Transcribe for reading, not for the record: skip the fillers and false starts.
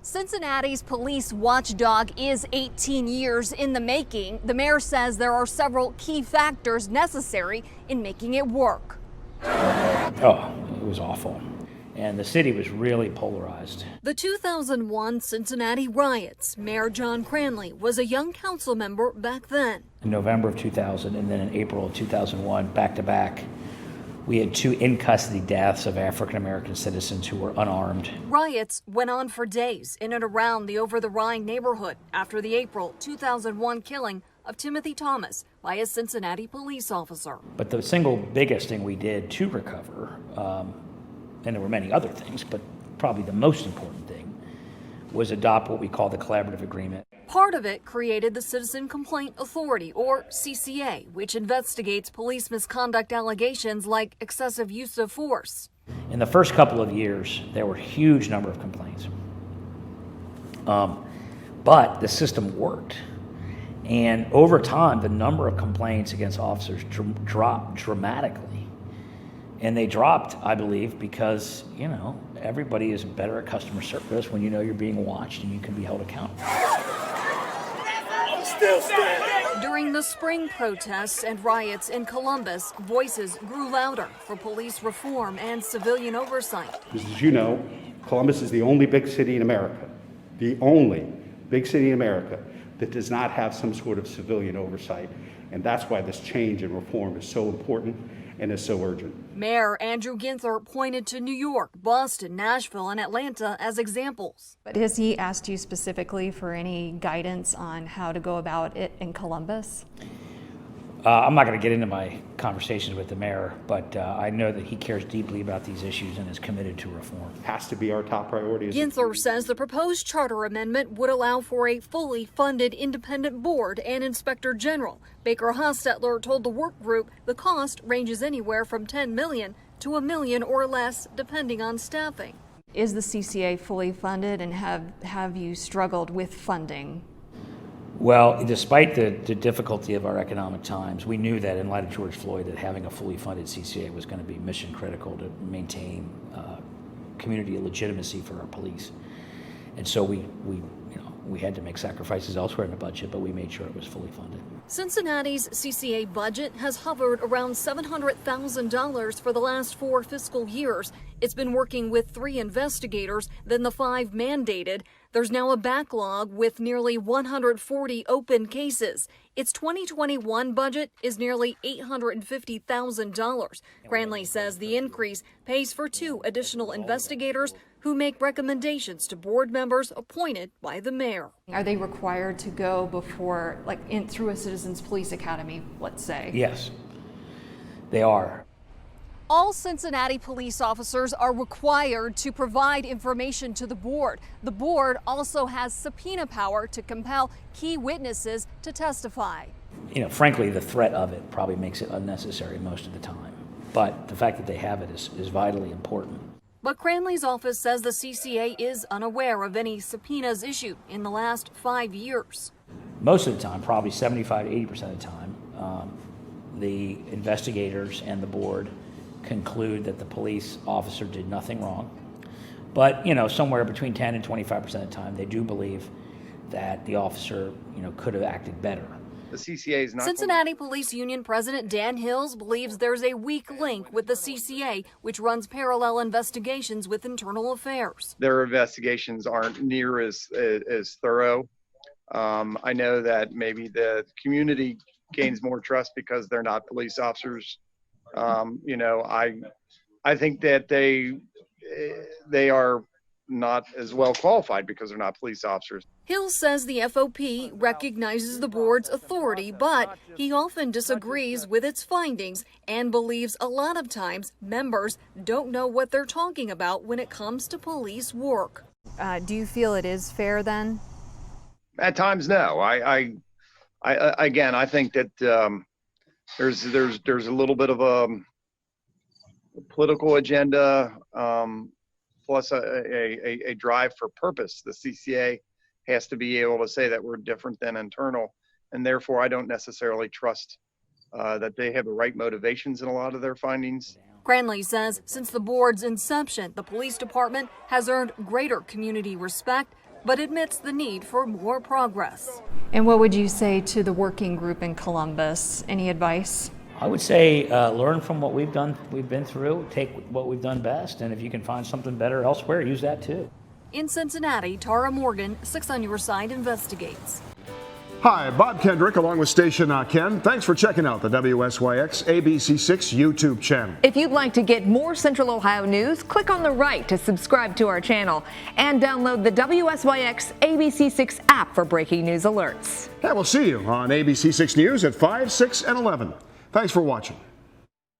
Cincinnati's police watchdog is 18 years in the making. The mayor says there are several key factors necessary in making it work. Oh, it was awful. And the city was really polarized. The 2001 Cincinnati riots. Mayor John Cranley was a young council member back then. In November of 2000 and then in April of 2001, back to back, we had 2 in-custody deaths of African-American citizens who were unarmed. Riots went on for days in and around the Over-the-Rhine neighborhood after the April 2001 killing of Timothy Thomas by a Cincinnati police officer. But the single biggest thing we did to recover, and there were many other things, but probably the most important thing, was adopt what we call the collaborative agreement. Part of it created the Citizen Complaint Authority, or CCA, which investigates police misconduct allegations like excessive use of force. In the first couple of years, there were a huge number of complaints. But the system worked. And over time, the number of complaints against officers dropped dramatically. And they dropped, I believe, because, everybody is better at customer service when you know you're being watched and you can be held accountable. During the spring protests and riots in Columbus, voices grew louder for police reform and civilian oversight. Because as you know, Columbus is the only big city in America, that does not have some sort of civilian oversight. And that's why this change and reform is so important and is so urgent. Mayor Andrew Ginther pointed to New York, Boston, Nashville, and Atlanta as examples. But has he asked you specifically for any guidance on how to go about it in Columbus? I'm not going to get into my conversations with the mayor, but I know that he cares deeply about these issues and is committed to reform. Has to be our top priority. Ginther says the proposed charter amendment would allow for a fully funded independent board and inspector general. Baker Hostetler told the work group the cost ranges anywhere from $10 million to $1 million or less, depending on staffing. Is the CCA fully funded, and have you struggled with funding? Well, despite the difficulty of our economic times, we knew that in light of George Floyd that having a fully funded CCA was going to be mission critical to maintain community legitimacy for our police. And so we had to make sacrifices elsewhere in the budget, but we made sure it was fully funded. Cincinnati's CCA budget has hovered around $700,000 for the last 4 fiscal years. It's been working with 3 investigators, then the 5 mandated. There's now a backlog with nearly 140 open cases. Its 2021 budget is nearly $850,000. Cranley says the increase pays for 2 additional investigators who make recommendations to board members appointed by the mayor. Are they required to go before, through a Citizens Police Academy, let's say? Yes, they are. All Cincinnati police officers are required to provide information to the board. The board also has subpoena power to compel key witnesses to testify. Frankly, the threat of it probably makes it unnecessary most of the time. But the fact that they have it is vitally important. But Cranley's office says the CCA is unaware of any subpoenas issued in the last 5 years. Most of the time, probably 75 to 80% of the time, the investigators and the board conclude that the police officer did nothing wrong. But, somewhere between 10 and 25% of the time, they do believe that the officer, could have acted better. The CCA is not. Cincinnati Police Union President Dan Hills believes there's a weak link with the CCA, which runs parallel investigations with internal affairs. Their investigations aren't near as thorough. I know that maybe the community gains more trust because they're not police officers. I think that they are not as well qualified because they're not police officers. Hill says the FOP recognizes the board's authority, but he often disagrees with its findings and believes a lot of times members don't know what they're talking about when it comes to police work. Do you feel it is fair then? At times, no. I think that there's a little bit of a political agenda, plus a drive for purpose. The CCA has to be able to say that we're different than internal, and therefore I don't necessarily trust that they have the right motivations in a lot of their findings. Cranley says since the board's inception, the police department has earned greater community respect, but admits the need for more progress. And what would you say to the working group in Columbus? Any advice? I would say learn from what we've been through, take what we've done best, and if you can find something better elsewhere, use that too. In Cincinnati, Tara Morgan, 6 on Your Side investigates. Hi, Bob Kendrick along with Station Ken. Thanks for checking out the WSYX ABC6 YouTube channel. If you'd like to get more Central Ohio news, click on the right to subscribe to our channel and download the WSYX ABC6 app for breaking news alerts. And we'll see you on ABC6 News at 5, 6, and 11. Thanks for watching.